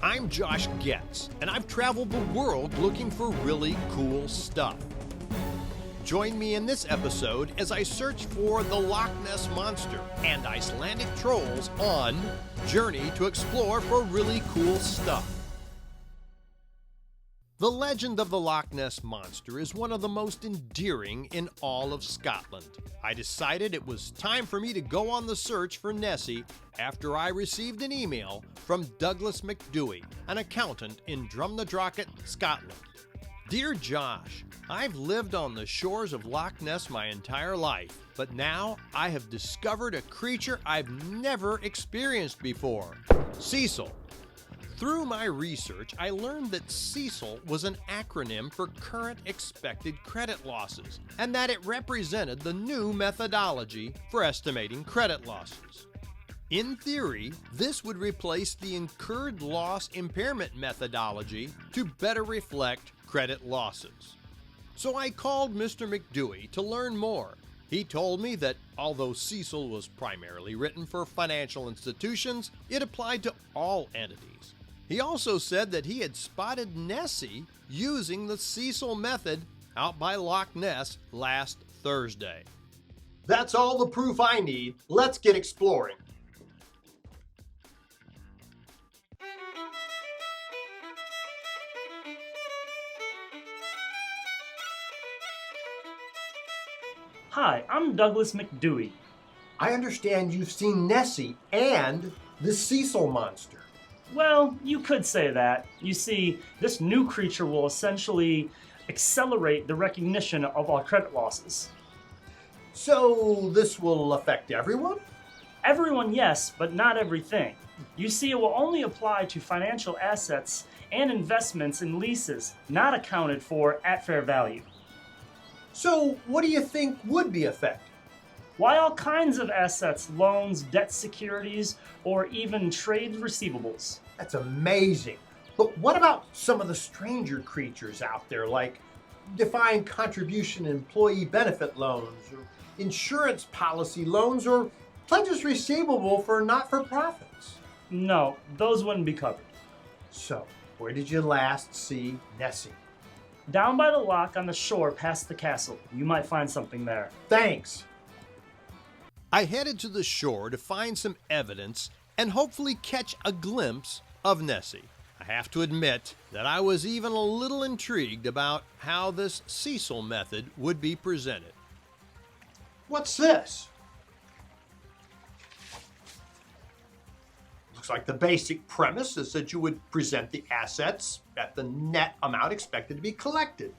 I'm Josh Getz, and I've traveled the world looking for really cool stuff. Join me in this episode as I search for the Loch Ness Monster and Icelandic trolls on Journey to Explore for Really Cool Stuff. The legend of the Loch Ness Monster is one of the most endearing in all of Scotland. I decided it was time for me to go on the search for Nessie after I received an email from Douglas McDouey, an accountant in Kreditnatzagut, Scotland. Dear Josh, I've lived on the shores of Loch Ness my entire life, but now I have discovered a creature I've never experienced before, CECL. Through my research, I learned that CECL was an acronym for Current Expected Credit Losses, and that it represented the new methodology for estimating credit losses. In theory, this would replace the incurred loss impairment methodology to better reflect credit losses. So I called Mr. McDouey to learn more. He told me that although CECL was primarily written for financial institutions, it applied to all entities. He also said that he had spotted Nessie using the CECL method out by Loch Ness last Thursday. That's all the proof I need. Let's get exploring. Hi, I'm Douglas McDouey. I understand you've seen Nessie and the CECL monster. Well, you could say that. You see, this new creature will essentially accelerate the recognition of our credit losses. So this will affect everyone? Everyone, yes, but not everything. You see, it will only apply to financial assets and investments in leases not accounted for at fair value. So what do you think would be affected? Why, all kinds of assets, loans, debt securities, or even trade receivables. That's amazing. But what about some of the stranger creatures out there, like defined contribution employee benefit loans, or insurance policy loans, or pledges receivable for not-for-profits? No, those wouldn't be covered. So, where did you last see Nessie? Down by the loch on the shore past the castle. You might find something there. Thanks. I headed to the shore to find some evidence and hopefully catch a glimpse of Nessie. I have to admit that I was even a little intrigued about how this CECL method would be presented. What's this? Looks like the basic premise is that you would present the assets at the net amount expected to be collected.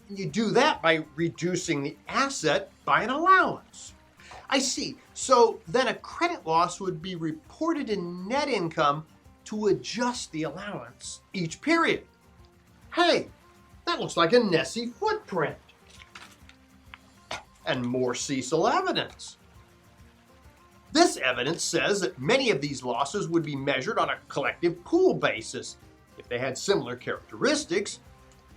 And you do that by reducing the asset by an allowance. I see. So then a credit loss would be reported in net income to adjust the allowance each period. Hey, that looks like a Nessie footprint. And more CECL evidence. This evidence says that many of these losses would be measured on a collective pool basis if they had similar characteristics.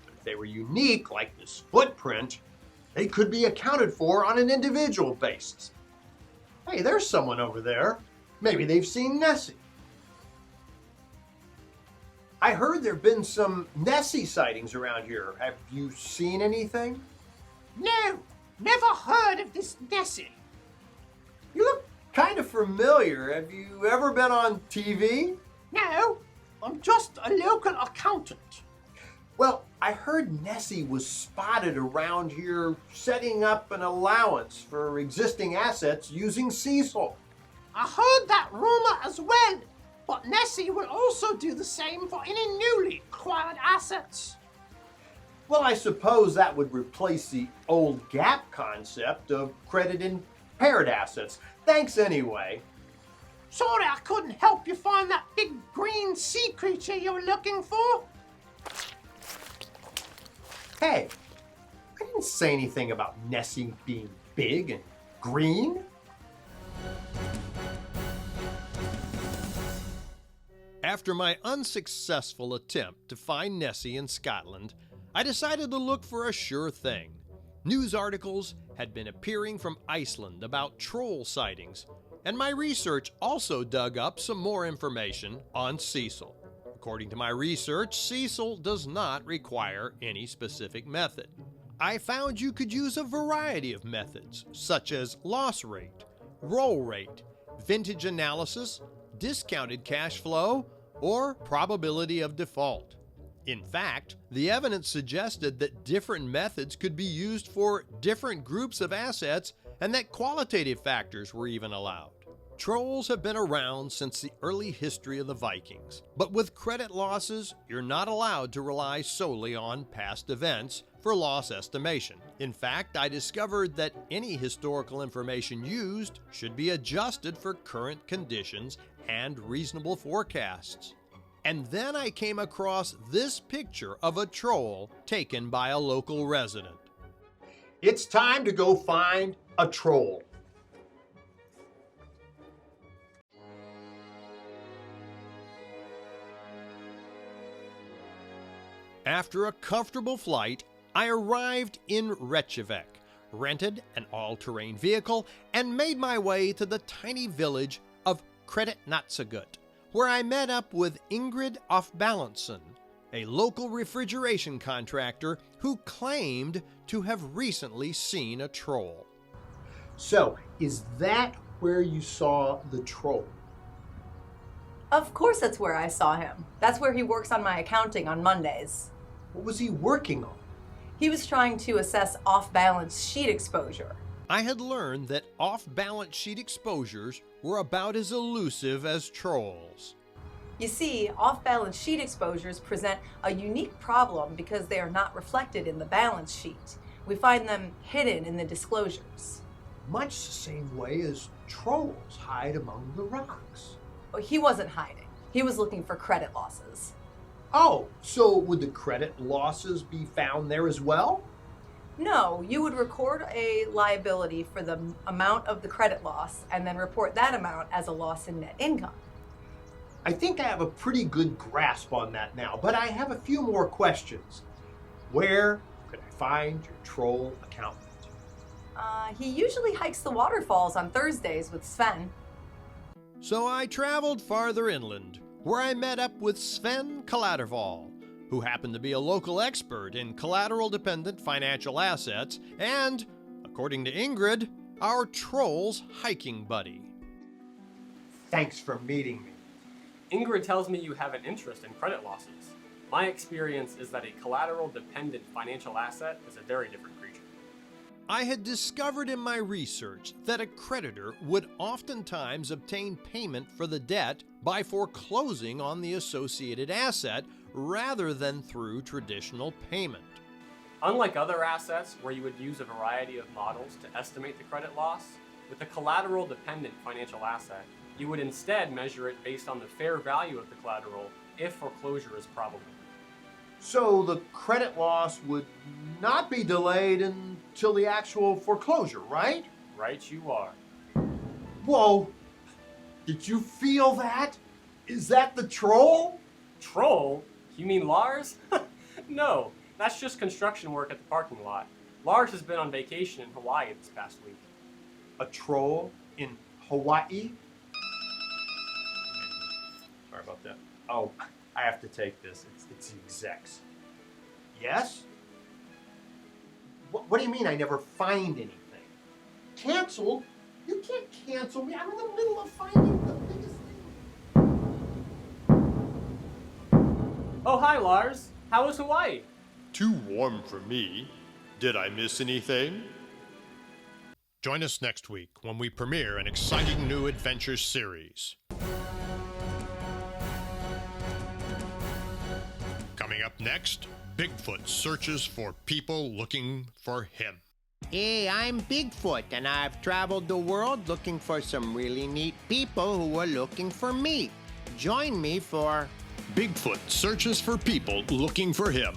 But if they were unique, like this footprint, they could be accounted for on an individual basis. Hey, there's someone over there. Maybe they've seen Nessie. I heard there have been some Nessie sightings around here. Have you seen anything? No, never heard of this Nessie. You look kind of familiar. Have you ever been on TV? No, I'm just a local accountant. Well, I heard Nessie was spotted around here setting up an allowance for existing assets using CECL. I heard that rumor as well, but Nessie will also do the same for any newly acquired assets. Well, I suppose that would replace the old GAAP concept of credit impaired assets. Thanks anyway. Sorry I couldn't help you find that big green sea creature you were looking for. Hey, I didn't say anything about Nessie being big and green. After my unsuccessful attempt to find Nessie in Scotland, I decided to look for a sure thing. News articles had been appearing from Iceland about troll sightings, and my research also dug up some more information on CECL. According to my research, CECL does not require any specific method. I found you could use a variety of methods, such as loss rate, roll rate, vintage analysis, discounted cash flow, or probability of default. In fact, the evidence suggested that different methods could be used for different groups of assets and that qualitative factors were even allowed. Trolls have been around since the early history of the Vikings, but with credit losses, you're not allowed to rely solely on past events for loss estimation. In fact, I discovered that any historical information used should be adjusted for current conditions and reasonable forecasts. And then I came across this picture of a troll taken by a local resident. It's time to go find a troll. After a comfortable flight, I arrived in Reykjavik, rented an all-terrain vehicle, and made my way to the tiny village of Kreditnatzagut, where I met up with Ingrid Offbalanson, a local refrigeration contractor who claimed to have recently seen a troll. So, is that where you saw the troll? Of course that's where I saw him. That's where he works on my accounting on Mondays. What was he working on? He was trying to assess off-balance sheet exposure. I had learned that off-balance sheet exposures were about as elusive as trolls. You see, off-balance sheet exposures present a unique problem because they are not reflected in the balance sheet. We find them hidden in the disclosures. Much the same way as trolls hide among the rocks. But he wasn't hiding. He was looking for credit losses. Oh, so would the credit losses be found there as well? No, you would record a liability for the amount of the credit loss and then report that amount as a loss in net income. I think I have a pretty good grasp on that now, but I have a few more questions. Where could I find your troll accountant? He usually hikes the waterfalls on Thursdays with Sven. So I traveled farther inland, where I met up with Sven Koladeval, who happened to be a local expert in collateral-dependent financial assets and, according to Ingrid, our troll's hiking buddy. Thanks for meeting me. Ingrid tells me you have an interest in credit losses. My experience is that a collateral-dependent financial asset is a very different creature. I had discovered in my research that a creditor would oftentimes obtain payment for the debt by foreclosing on the associated asset rather than through traditional payment. Unlike other assets where you would use a variety of models to estimate the credit loss, with a collateral-dependent financial asset, you would instead measure it based on the fair value of the collateral if foreclosure is probable. So the credit loss would not be delayed until the actual foreclosure, right? Right you are. Whoa! Did you feel that? Is that the troll? Troll? You mean Lars? No, that's just construction work at the parking lot. Lars has been on vacation in Hawaii this past week. A troll in Hawaii? Sorry about that. Oh, I have to take this. It's the execs. Yes? What do you mean I never find anything? Canceled? You can't cancel me. I'm in the middle of finding the biggest thing. Oh, hi Lars. How was Hawaii? Too warm for me. Did I miss anything? Join us next week when we premiere an exciting new adventure series. Coming up next, Bigfoot searches for people looking for him. Hey, I'm Bigfoot, and I've traveled the world looking for some really neat people who are looking for me. Join me for Bigfoot searches for people looking for him.